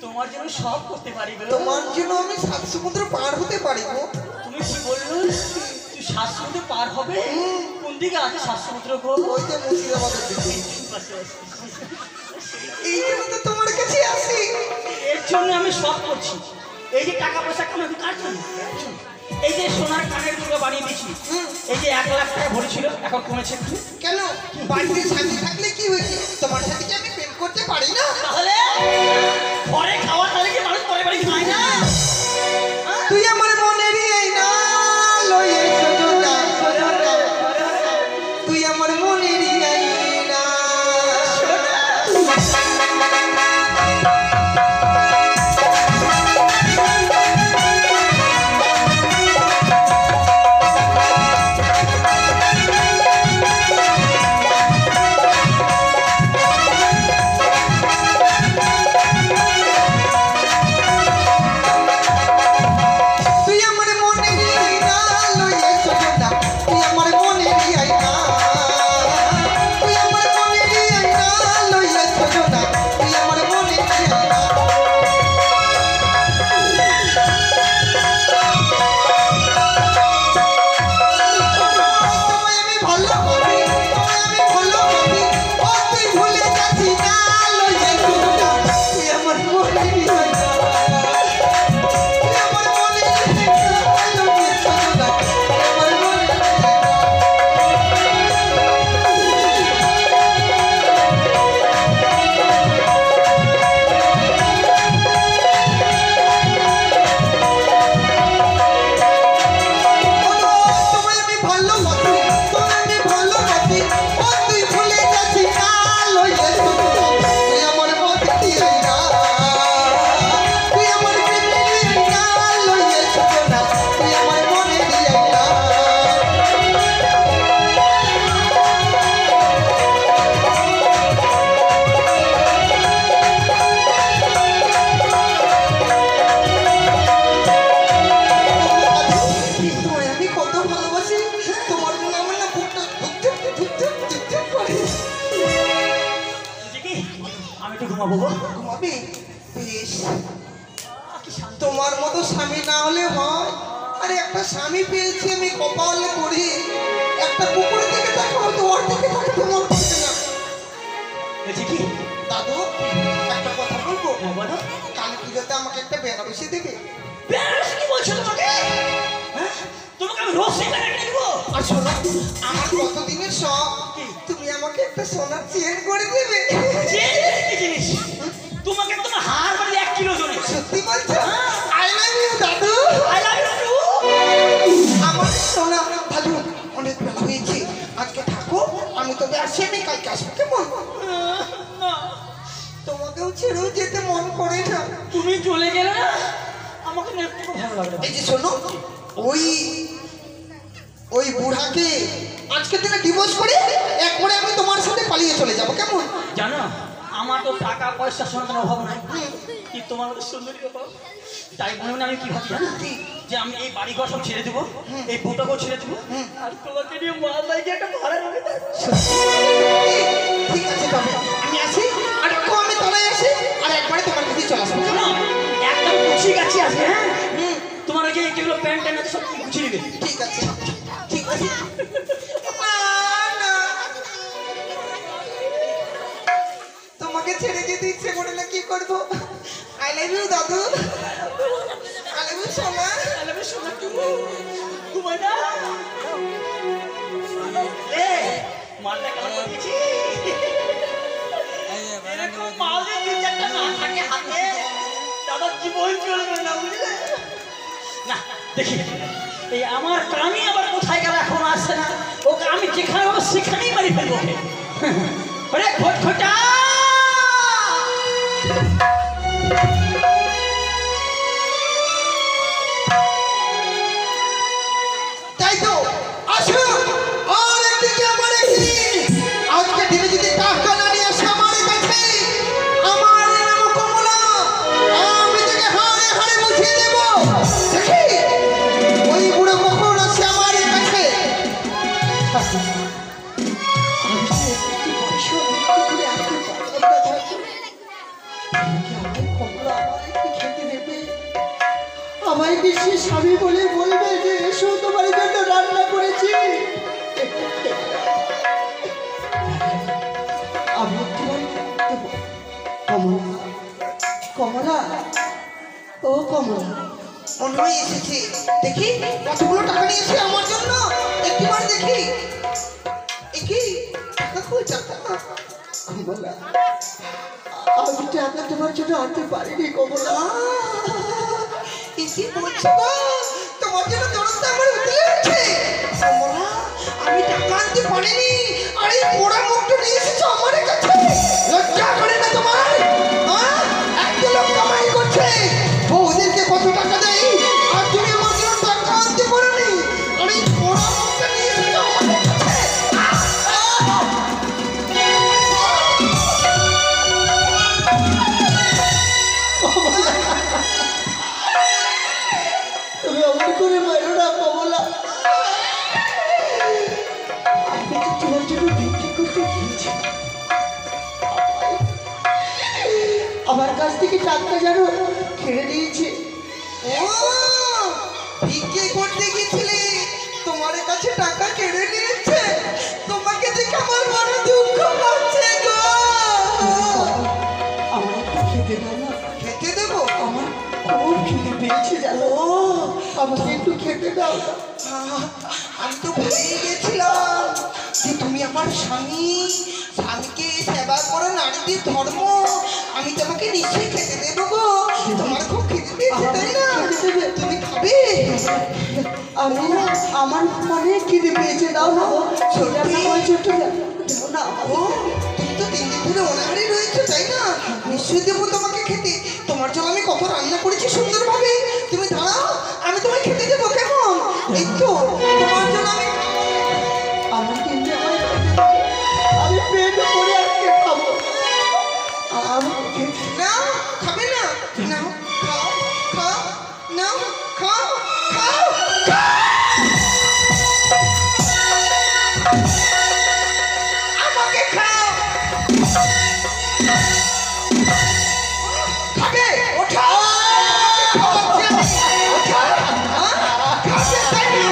তোমার জন্য সব করতে পারি গো। তোমার জন্য আমি 7 সমুদ্র পার হতে পারি গো। তুমি কি বললো তুই 7 সমুদ্র পার হবে? কোন দিকে আছে 7 সমুদ্র গো? ওই যে মুর্শিদাবাদের দিকে। এই জন্য তো তোমার কাছে আসি। এর জন্য আমি সব করছি। এই যে টাকা পয়সা কামাই কার জন্য? এই যে সোনার কানের দুটো বানিয়ে দিয়েছি, এই যে 1 লাখ টাকা ভরেছিল এখন কমেছে একটু। কেন? বাড়িতে স্বামী থাকলে কি হয়েছে? তোমার সাথে কি আমি প্রেম করতে পারি না? তাহলে ঘরে খাওয়া তাহলে কি মানুষ পরে বাড়ি খায় না? তুই আমার মনেরই এই না লয়ে সজনা, সজনা। তুই আমার মনেরই এই না। তুই আমার মনেরই এই না লয়ে সজনা। তুই আমার মনেরই এই না। তুই আমার মনেরই এই না লয়ে সজনা। তুই আমার মনেরই এই না। তোমায় আমি ভালোবাসি, তোমায় আমি ভালোবাসি। ও তুই ভুলে যাচ্ছি না লয়ে সজনা। তুই আমার মনেরই এই না। তুই আমার মনেরই এই না লয়ে সজনা। তুই আমার মনেরই এই না। তোমায় আমি ভালোবাসি, তোমায় আমি ভালোবাসি। ও তুই ভুলে যাচ্ছিস না লইয়া সজনা। তুই আমার মনেরই এই না। তুই আমার প্রেমেরই এই না লইয়া সজনা। তুই আমার মনেরই এই না। তোমায় আমি কত ভালোবাসি, তোমার জন্য আমার না বুকটা ধুকধুক ধুকধুক ধুকধুক করে। দেখি আমি একটু ঘুমাবো গো। ঘুমাবি? বেশ। কি শান্ত। তোমার মতো স্বামী না হলে হয়? আরে একটা স্বামী পেয়েছি আমি কপাল করি। একটা কুকুরের দিকে তাকাও তো ওর দিকে তাকাতে মন করছে না। বলছি কি দাদু একটা কথা বলবো? হ্যাঁ, বলো। কালী পুজোতে আমাকে একটা বেনারসি দেবে? বেনারসি কি বলছো তোমাকে? হ্যাঁ? তোমাকে আমি রসি কিনে দেবো। আর শোনো আমার কতদিনের শখ, তুমি আমাকে একটা সোনার চেন করে দেবে। কি জিনিস? তোমাকে তোমার হার বাড়ি 1 কিলো জনে। সত্যি বলছো? আই লাভ ইউ দাদু। I love you too. আমার সোনা দাদু অনেক বেলা হয়েছে, আজকে থাকো আমি তবে আসি, আমি কালকে আসবো কেমন? না, তোমাকেও ছেড়েও যেতে মন করে না। তুমি চলে গেলে না আমাকে না একটু ভালো লাগবে না। এই যে শোনো, ওই ওই বুড়াকে আজকের দিনে ডিভোর্স করে একবারে আমি তোমার সাথে পালিয়ে চলে যাব কেমন? জানো আমার তো টাকা পয়সা সন্তান অভাব নাই, কি তোমার মতো সুন্দরী ব্যাপার। তাই মনে মনে আমি কি ভাবছি জানো? যে আমি এই বাড়ি ঘর সব ছেড়ে দেবো, এই বউটাকেও ছেড়ে দেবো, আর তোমাকে নিয়ে মালদায় গিয়ে একটা ভাড়া রুমে থাকবো। ঠিক আছে তবে আমি আসি, আর একটু আমি তলায় আসি, আর একবারে তোমার কাছে চলে আসবো কেমন? শোনো, একদম গুছিয়ে গাছি আছে, হ্যাঁ তোমার ওই যে যেগুলো প্যান্ট ট্যান্ট আছে সব গুছিয়ে নেবে। ঠিক আছে, ঠিক আছে। না, তোমাকে ছেড়ে যেতে ইচ্ছে করে না, কি করবো? আই লাভ ইউ দাদু, আই লাভ ইউ সোনা। তাহলে শোনো তুমি ঘুমাই না এ মালটা কেমন দিয়েছি এরকম মাল যে দু চারটা না থাকে হাতে তাদের জীবন চলবে না, বুঝলে না। দেখি এই আমার কামি আবার কোথায় গেল, এখন আসছে না। ওকে আমি যেখানে হবে সেখানেই মারি ফেলবো। ওরে খটখটা তাই তো আসো, আর একদিকে আমার এখানে আজকে দিনে যদি টাকা না নিয়ে আসে আমার কাছে, আমার নাম কমলা, আমি তোকে হাড়ে হাড়ে মুছিয়ে দেব। দেখি ওই বুড়ো কখন আসে আমার কাছে। আমায় কি সে স্বামী বলে বলবে যে এসো তোমার জন্য রান্না করেছি? আমি তোমার দেবো। কমলা, কমলা, ও কমলা, মনে হয় এসেছে। দেখি কতগুলো টাকা নিয়েছে আমার জন্য, একটিবার দেখি। কি টাকা কই টাকা? কমলা, আমি টাকা তোমার জন্য আনতে পারিনি কমলা। কি বলছো গো? তোমার জন্য দরদ আমার উঠে আছে। কমলা, আমি টাকা আনতে পারিনি, আর এই পোড়া মুখটা নিয়ে এসেছো আমার কাছে। লজ্জা করে না তোমার? হ্যাঁ, একটা লোক কামাই করছে, বউদেরকে কত টাকা দেয়, আর তুমি আমার জন্য টাকা আনতে পারোনি, আর এই পোড়া মুখটা নিয়ে এসেছো আমার কাছে। তুমি অমন করে মারো না কমলা। আমি তো তোমার জন্য বিক্রি করতে গিয়েছি, আমার কাছ থেকে টাকা যেন কেড়ে নিয়েছে। ও, ভিক্ষে করতে গেছিলে, তোমার কাছে টাকা কেড়ে নিয়েছে। তোমাকে দেখে আমার বড় দুঃখ লাগছে গো। আমার একটু খেতে দাও না, খেতে দেবো? আমার খুব খিদে পেয়েছে জানো। আমাকে একটু খেতে দাও না। আমি তো ভুলেই গেছিলাম যে তুমি আমার স্বামী, স্বামীকে সেবা করো নারীদের ধর্ম। আমি তোমাকে নিশ্চয়ই খেতে দেবো গো। তোমার খুব খেতে পেয়েছে তাই না? খেতে দেবে? তুমি খাবে? আমি না, আমার অনেক খিদে পেয়েছে, দাও না। সেটা না বলছো একটু দাও না। ও, তুমি তো 3 দিন ধরে অনাহারে রয়েছো তাই না? নিশ্চয়ই দেবো তোমাকে খেতে। তোমার জন্য আমি কত রান্না করেছি সুন্দরভাবে। তুমি দাঁড়াও, আমি তোমায় খেতে দেবো কেমন? এই তো তোমার জন্য আমার কিন্তু আমি পেট করে আজকে খাবো। আমাকে না খাবে না, না খাও খাও, না খাও খাও খাও। আমাকে খাও। খাবে? ওঠা। ওঠা। খাবে তাই না?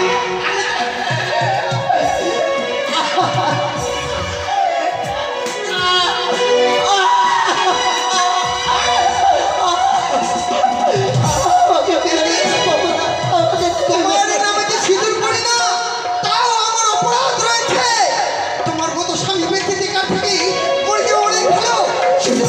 তোমার নামে যে সিঁদুর পড়ি না, তাও আমার অপরাধ রয়েছে। তোমার মতো স্বামী ব্যক্তি থেকে মরে যাওয়া অনেক ভালো। শুধু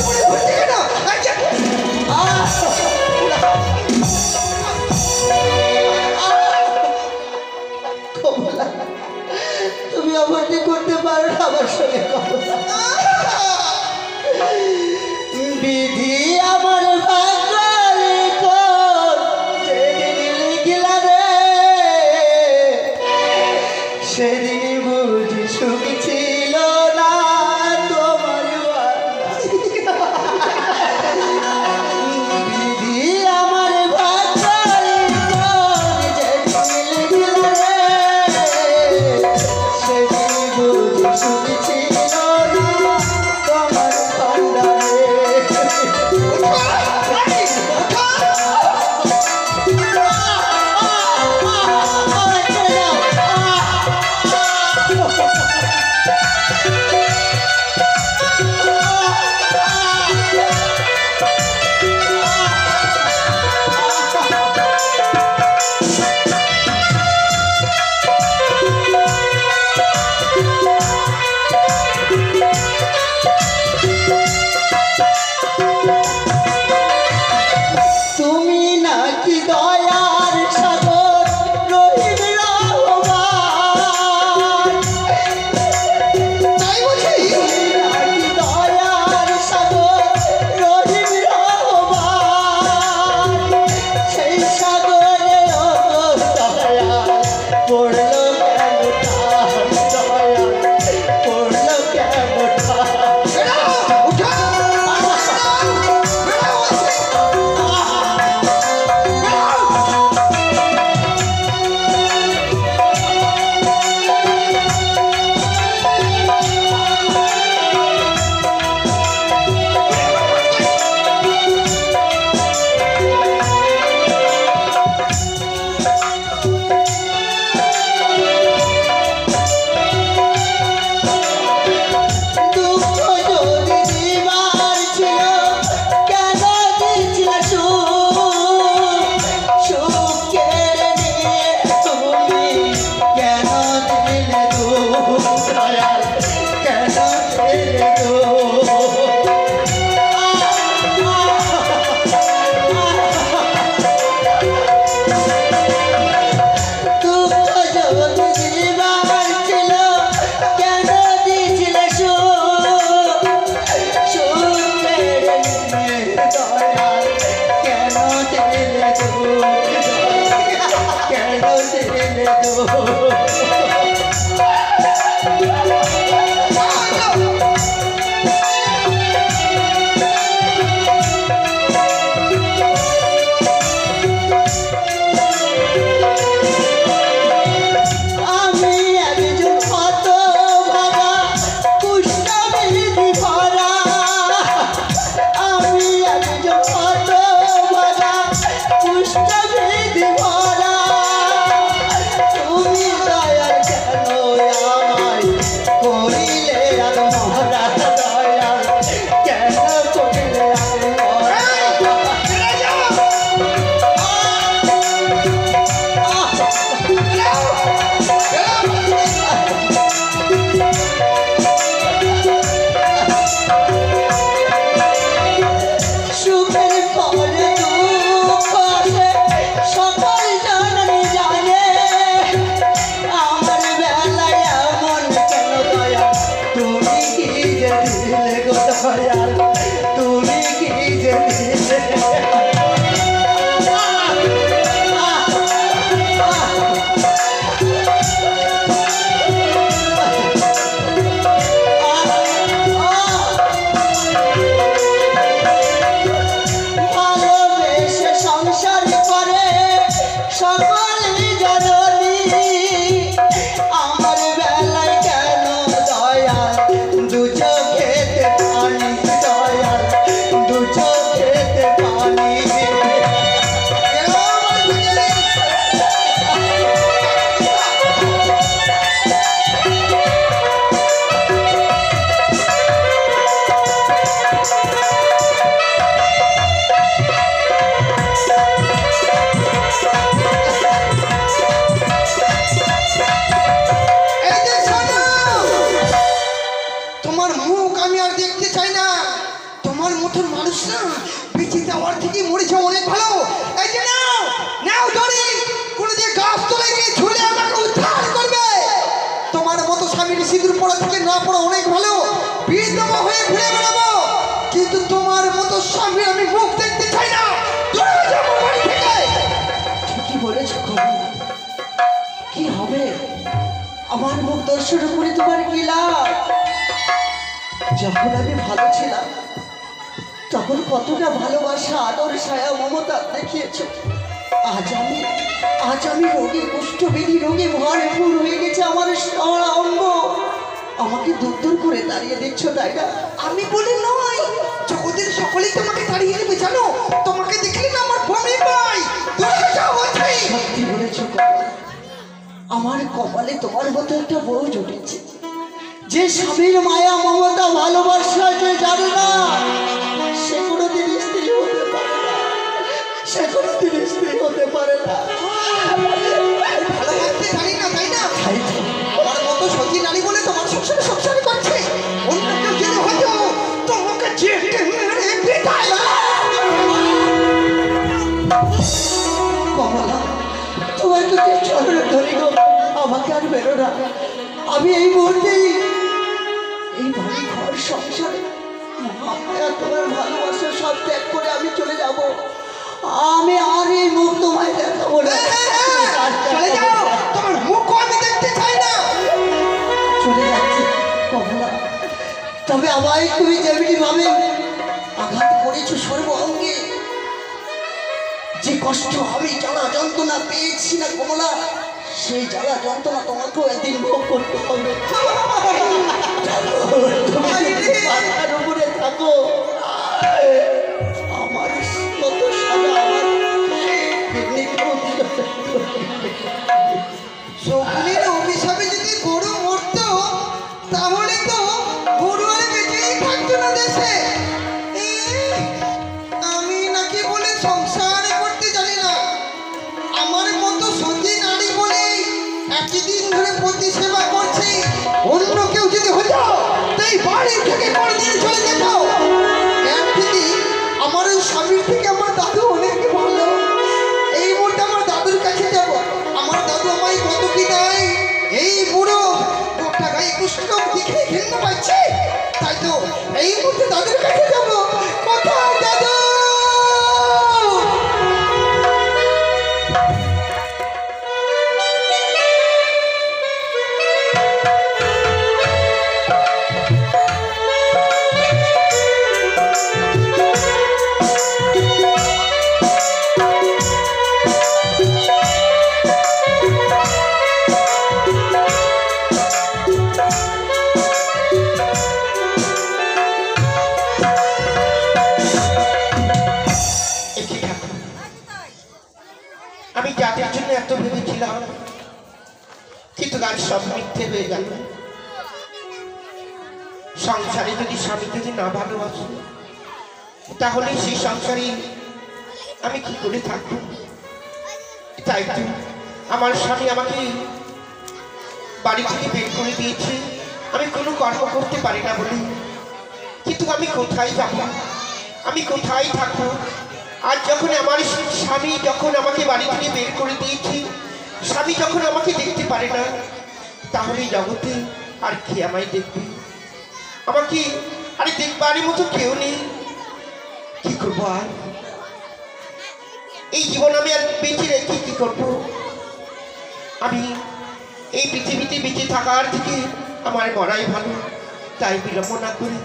তুমি নাকি দয়ার সাগর রহিম রহমান, তাই বলছি নাকি দয়ার সাগর রহিম রহমান, সেই সাগরে দয়াল পড়লো কেন ঠান, দয়াল পড়লো কেন ঠান। বেড়াও, উঠো। বেড়াও, আছে। দুঃখ যদি দিবার ছিল কেন দিয়েছিলে সুখ, সুখ কেড়ে নিয়ে তুমি কেন দিলে দুঃখ, দয়াল কেন দিলে দুঃখ। দুঃখ যদি দিবার ছিল কেন দিয়েছিলে সুখ, সুখ কেড়ে নিয়ে দয়াল কেন দিলে দুঃখ, কেন দিলে দুঃখ। আমি একজন হতভাগা কুষ্ঠবেদী ভরা, আমি একজন হতভাগা কুষ্ঠবেদী ভরা, তুমি দয়াল কেন আমায় করিলে আত্মহরা, দয়াল কেন করিলে আত্মহরা। বেড়ে যাও। সুখের পরে দুঃখ আসে সকল জননী জানে, আমার বেলায় এমন কেন দয়াল, তুমি কি যে দিলে গো দয়াল, তুমি কি যে দিলে। ভালোবেসে সংসার করে সকলেই জননী, আমার বেলায় কেন দয়াল দু চোখেতে পানি, দয়াল দু চোখেতে পানি। এই যে শোনো, তোমার মুখ আমি আর দেখতে চাই না। তোমার মতন মানুষ না বেঁচে যাওয়ার থেকে মরে যাওয়া অনেক ভালো। এই যে নাও নাও দড়ি, কোনো যে গাছ তলায় গিয়ে ঝুলে আমাকে উদ্ধার করবে। তোমার মতো স্বামীর সিঁদুর পড়া থেকে না পড়া অনেক ভালো। বিধবা হয়ে ঘুরে বেড়াবো, কিন্তু তোমার মতো স্বামী আমি মুখ দেখতে চাই না। দূরে হয়ে যাও আমার বাড়ি থেকে। ঠিকই বলেছ খবর, কি হবে আমার মুখ দর্শন করে তোমার কি লাভ? যখন আমি ভালো ছিলাম তখন কতটা ভালোবাসা, আদর, ছায়া, মমতা দেখিয়েছ। আজ আমি রোগে কুষ্ঠবেদী রোগে ভরপুর হয়ে গেছে আমার সারা অঙ্গ। আমাকে দূর দূর করে দাঁড়িয়ে দেখছো, তাই না? আমি বলি নয়, জগতের সকলেই তোমাকে তাড়িয়ে দেবে জানো। তোমাকে দেখলে না আমার বমি পাই। দূরে যাও বলছি। সত্যি বলেছ কমল, আমার কপালে তোমার মতো একটা বউ জুটেছে, যে যে স্বামীর মায়া মমতা ভালোবাসা যে জানে না সে কোনোদিন স্ত্রী হতে পারে না, সে কোনোদিন স্ত্রী হতে পারে না। ভালোবাসতে জানি না তাই না? তাই তো আমার মতো সতী নারী বলে তোমার সংসারে সংসার করছে। অন্য কেউ যদি হতো তোমাকে চেটে মেরে পিটায়। কমলা, তোমার তোকে চরণে ধরি গো, আমাকে আর বেরো না। আমি এই মুহূর্তেই এই বাড়ি ঘর সংসারে মহামায়া তোমার ভালোবাসা সব ত্যাগ করে আমি চলে যাব। আমি আর এই মুখ তোমায় দেখাবো না। চলে যাও, তোমার মুখ আমি দেখতে চাই না। চলে যাচ্ছি কমলা, তবে আমায় তুমি যেমনি ভাবে আঘাত করেছো সর্ব অঙ্গে, যে কষ্ট আমি জ্বালা যন্ত্রণা পেয়েছি না কমলা, সেই জ্বালা যন্ত্রণা তোমাকেও একদিন ভোগ করতে হবে। তুমি যদি মাথার উপরে থাকো, আমার মতো সাজা আমার কিডনিকেও দিতে হবে। শকুনের অভিশাপে যদি গরু মরতো তাহলে তো গরু আর বেঁচেই থাকতো না দেশে। আমি নাকি বলে সংসার করতে জানি না, আমার মতো সতী নারী বলে একদিন ধরে প্রতি সেবা করছি। অন্য কেউ যদি হতো তাই বাড়ি থেকে পরদিন চলে যেত। একদিন আমার ওই স্বামীর থেকে আমার দাদু অনেক ভালো। এই মুহূর্তে আমার দাদুর কাছে যাব। আমার দাদু আমায় কত কি দেয়। এই বুড়ো গোটা গায়ে কুষ্ঠ দেখে ঘৃণা পাচ্ছে। তাই তো এই মুহূর্তে দাদুর কাছে যাব। কোথায় দাদু? আমি যাদের জন্য এত ভেবেছিলাম, কিন্তু আজ সব মিথ্যে হয়ে গেল। সংসারে যদি স্বামী যদি না ভালোবাসে তাহলে সেই সংসারে আমি কি করে থাকবো? তাই তো আমার স্বামী আমাকে বাড়ি থেকে বের করে দিয়েছে, আমি কোনো কর্ম করতে পারি না বলে। কিন্তু আমি কোথায় যাব, আমি কোথায় থাকবো? আজ যখন আমার স্বামী যখন আমাকে বাড়ি থেকে বের করে দিয়েছি, স্বামী যখন আমাকে দেখতে পারে না, তাহলে জগতে আর কে আমায় দেখবে? আমাকে আরে দেখবারই মতো কেউ নেই। কি করবো আর? এই জীবন আমি আর বেঁচে রেখে কি করবো? আমি এই পৃথিবীতে বেঁচে থাকার থেকে আমার মরাই ভালো। তাই বিলম্ব না করে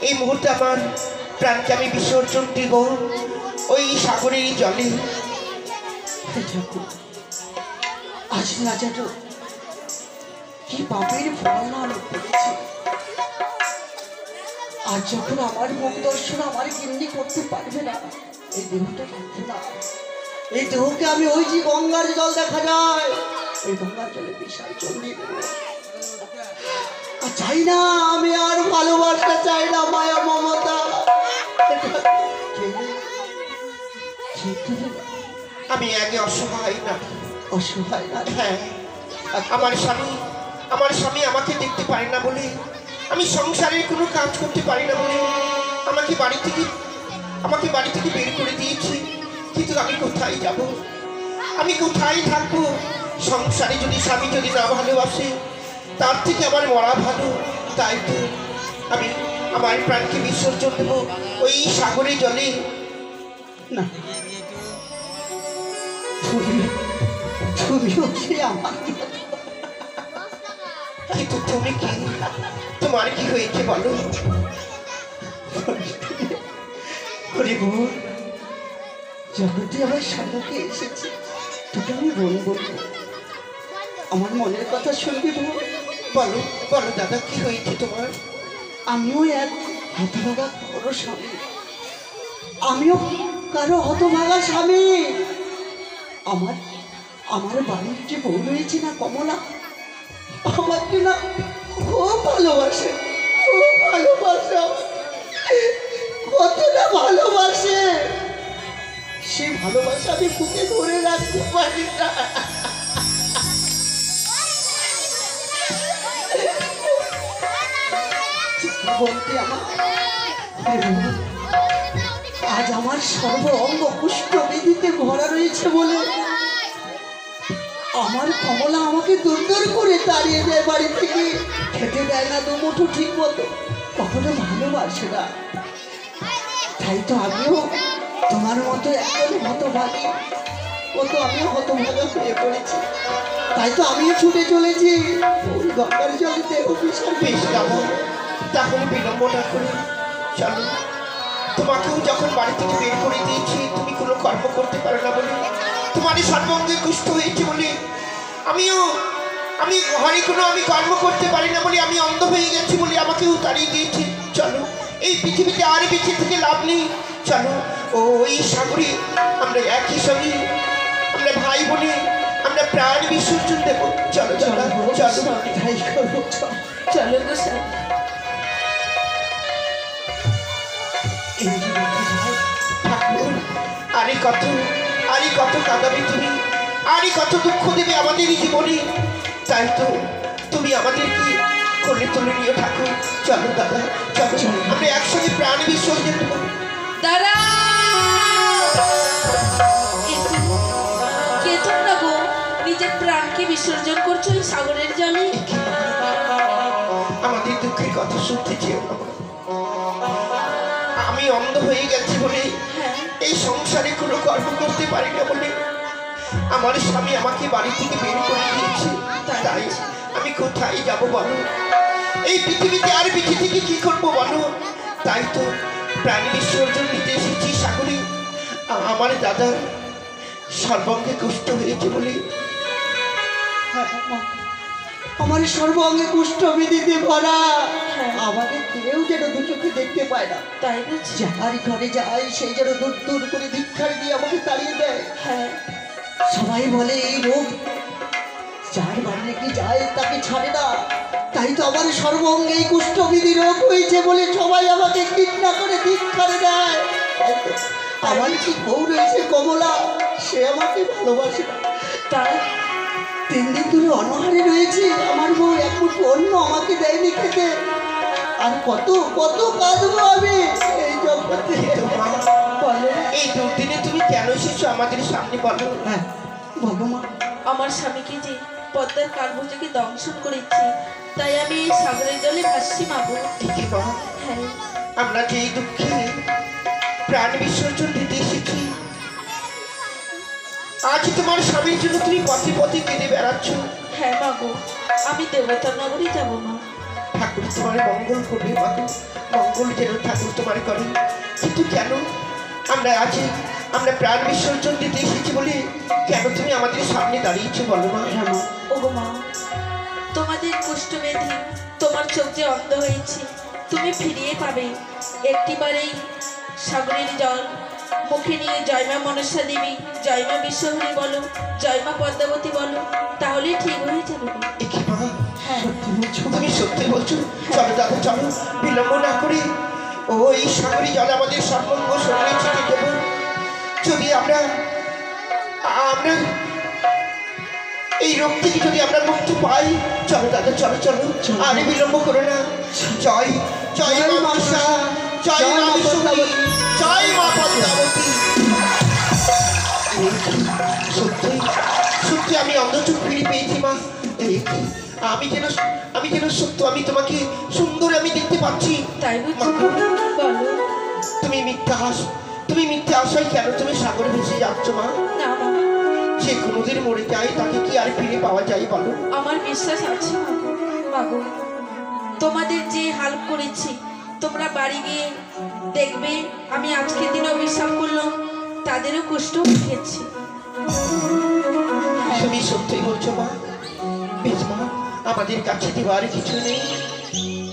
এই মুহূর্তে আমার প্রাণকে আমি বিসর্জন দিব ওই সাগরের জলে। আজ না জানো কি পাপের ফল না আমি করেছি। আর যখন আমার মুখ দর্শন আমার গিন্নি করতে পারবে না, এই দেহটা থাকবে না। এই দেহকে আমি ওই যে গঙ্গার জল দেখা যায়, এই গঙ্গার জলে বিসর্জন দিয়ে দেবো। আর চাই না আমি আর ভালোবাসা, চাই না মায়া মমতা। আমি আগে অসহায় না, অসহায় না। হ্যাঁ, আমার স্বামী আমাকে দেখতে পারে না বলে, আমি সংসারের কোনো কাজ করতে পারি না বলে আমাকে বাড়ি থেকে বের করে দিয়েছি। কিন্তু আমি কোথায় যাব, আমি কোথায় থাকবো? সংসারে যদি স্বামী যদি না ভালোবাসে, তার থেকে আমার মরা ভালো। তাই তো আমি আমার প্রাণকে বিসর্জন দেব ওই সাগরে জলে। না, তুমিও কি আমার? কিন্তু তুমি কি, তোমার কি হয়েছে বলো? যখন তুই আমার সামনে এসেছি, তোকে আমি বলবো, আমার মনের কথা শুনবি। বলো বলো দাদা, কি হয়েছে তোমার? আমিও এক হতভাগা বড় স্বামী, আমিও কারো হতভাগা স্বামী। আমার বাড়ির যে বউ রয়েছে না কমলা, আমাকে না খুব ভালোবাসে, খুব ভালোবাসে আমাকে। কতটা ভালোবাসে, সে ভালোবাসা আমি বুকে ধরে রাখতে পারি না। বলতে আমার আজ আমার সর্ব অঙ্গ পুষ্ট বিধিতে ভরা রয়েছে বলে আমার কমলা আমাকে দূর দূর করে তাড়িয়ে দেয় বাড়ি থেকে, খেতে দেয় না দুমুঠো ঠিক মতো, কখনো ভালোবাসে না। তাই তো আমিও তোমার মতো একজন হতভাগী, আমিও হতভাগা হয়ে পড়েছি। তাই তো আমিও ছুটে চলেছি ওই গঙ্গার জলে দেহ বিসর্জন বেশ যাবো, তাহলে বিলম্ব না করে চলো। তোমাকেও যখন বাড়ি থেকে বের করে দিয়েছি, তুমি কোনো কর্ম করতে পারো না বলে, তোমার সর্বঙ্গে কুষ্ঠ হয়েছে বলে, আমি ঘরে কোনো কর্ম করতে পারি না বলে, আমি অন্ধ হয়ে গেছি বলে আমাকেও তাড়িয়ে দিয়েছি। চলো, এই পৃথিবীতে আর বেঁচে থেকে লাভ নেই। চলো ওই সাগরে আমরা একই সঙ্গে, আমরা ভাই বোনে, আমরা প্রাণ বিসর্জন দেবো। চলো চলো চলো। তাই করবো, চলো গো স্যার। এই যে দেখো যাও, ঠাকুর, আরে কত কাঁদাবে তুমি, আরে কত দুঃখ দেবে আমাদের এই জীবনে। তাই তো তুমি আমাদেরকে কোলে তুলে নিও ঠাকুর। চলো দাদা, চলো আমরা একসঙ্গে প্রাণ বিসর্জন দেবো। দাঁড়া, কে তোমরা গো? নিজের প্রাণকে বিসর্জন করছো এই সাগরের জলে? আমাদের দুঃখের কথা শুনতে চেয়েও না। আমি অন্ধ হয়ে গেছি বলে, এই সংসারে কোনো কর্ম করতে পারি না বলে আমার স্বামী আমাকে বাড়ি থেকে বের করে দিয়েছে। তাই আমি কোথায় যাব বলো? এই পৃথিবীতে আর বেঁচে থেকে কি করবো বলো? তাই তো প্রাণ বিসর্জন দিতে এসেছি সাগরে। আমার দাদার সর্বাঙ্গে কুষ্ঠ হয়েছে বলে। আমার সর্বাঙ্গে কুষ্ঠ বিধিতে ভরা, আমাকে কেউ যেন দু চোখে দেখতে পায় না। তাই বলছি? যার ঘরে যায় সেই যেন দূর দূর করে ধিক্ষার দিয়ে আমাকে তাড়িয়ে দেয়। হ্যাঁ, সবাই বলে এই রোগ যার বাড়ি রেখে যায় তাকে ছাড়ে না। তাই তো আমার সর্বাঙ্গে এই কুষ্ঠবিধি রোগ হয়েছে বলে সবাই আমাকে ঘৃণা করে ধিক্ষারে দেয়। আমার কি বউ রয়েছে কমলা, সে আমাকে ভালোবাসে না। তাই 3 দিন ধরে অনাহারে রয়েছি, আমার বউ এক মুঠো অন্ন আমাকে দেয়নি খেতে। আর কত কত কাঁদবো আমি এই জগতে। মা, বলো। এই দুর্দিনে তুমি কেন এসেছো আমাদের সামনে বলো? হ্যাঁ বলো মা। আমার স্বামীকে যে পদ্মার কালভোজকে দংশন করেছি, তাই আমি এই সাগরের জলে ভাসছি মাগো। ঠিকই মা, হ্যাঁ, আমরা যে এই দুঃখে প্রাণ বিসর্জন দিতে এসেছি, আজ তোমার স্বামীর জন্য তুমি পথে পথে কেঁদে বেড়াচ্ছ। হ্যাঁ মাগো, আমি দেবতার নগরী যাবো মা। ঠাকুর তোমার মঙ্গল করবে মাগো, মঙ্গল যেন ঠাকুর তোমার করে। কিন্তু কেন আমরা প্রাণ বিসর্জন দিতে এসেছি বলে কেন তুমি আমাদের সামনে দাঁড়িয়েছো বলো মা? হ্যাঁ মা। ওগো মা, তোমাদের কুষ্ঠবেধি, তোমার চোখ যে অন্ধ হয়েছে, তুমি ফিরিয়ে পাবে একটিবারেই সাগরের জল মুখে নিয়ে জয়মা মনসা দেবী, জয়মা বিশ্বহরী বলো, জয়মা পদ্মাবতী বলো, তাহলে ঠিক হয়ে যাবে গো। একে মা, হ্যাঁ, তুমি সত্যি বলছো? চলো দাদা চলো, বিলম্ব না করে ওই সাগরী জল আমাদের সর্বঙ্গ শরীরে ছিটে দেব। যদি আমরা এই রোগ থেকে যদি আমরা মুক্তি পাই, চলো দাদা চলো চলো, আরে বিলম্ব করো না। জয় জয় মা মনসা, জয় মা বিশ্বহরী, জয় মা পদ্মাবতী। সত্যি সত্যি আমি অন্ধচোখ ফিরে পেয়েছি মা। আমি যেন সত্য, আমি তোমাকে সুন্দর আমি দেখতে পাচ্ছি। তাই বুঝছি? বলো। তুমি মিথ্যে আশায় কেন তুমি সাগরে ভেসে যাচ্ছ মা? না মা, যে কোনোদিন মরে যায় তাকে কি আর ফিরে পাওয়া যায় বলো? আমার বিশ্বাস আছে মাগো। মাগো, তোমাদের যে হাল করেছি, তোমরা বাড়ি গিয়ে দেখবে আমি আজকের দিনে অভিশাপ করলাম, তাদেরও কষ্ট উঠেছে। তুমি সত্যি বলছো মা? বেশ মা, আমাদের কাছে দেওয়ার কিছু নেই।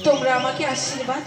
তোমরা আমাকে আশীর্বাদ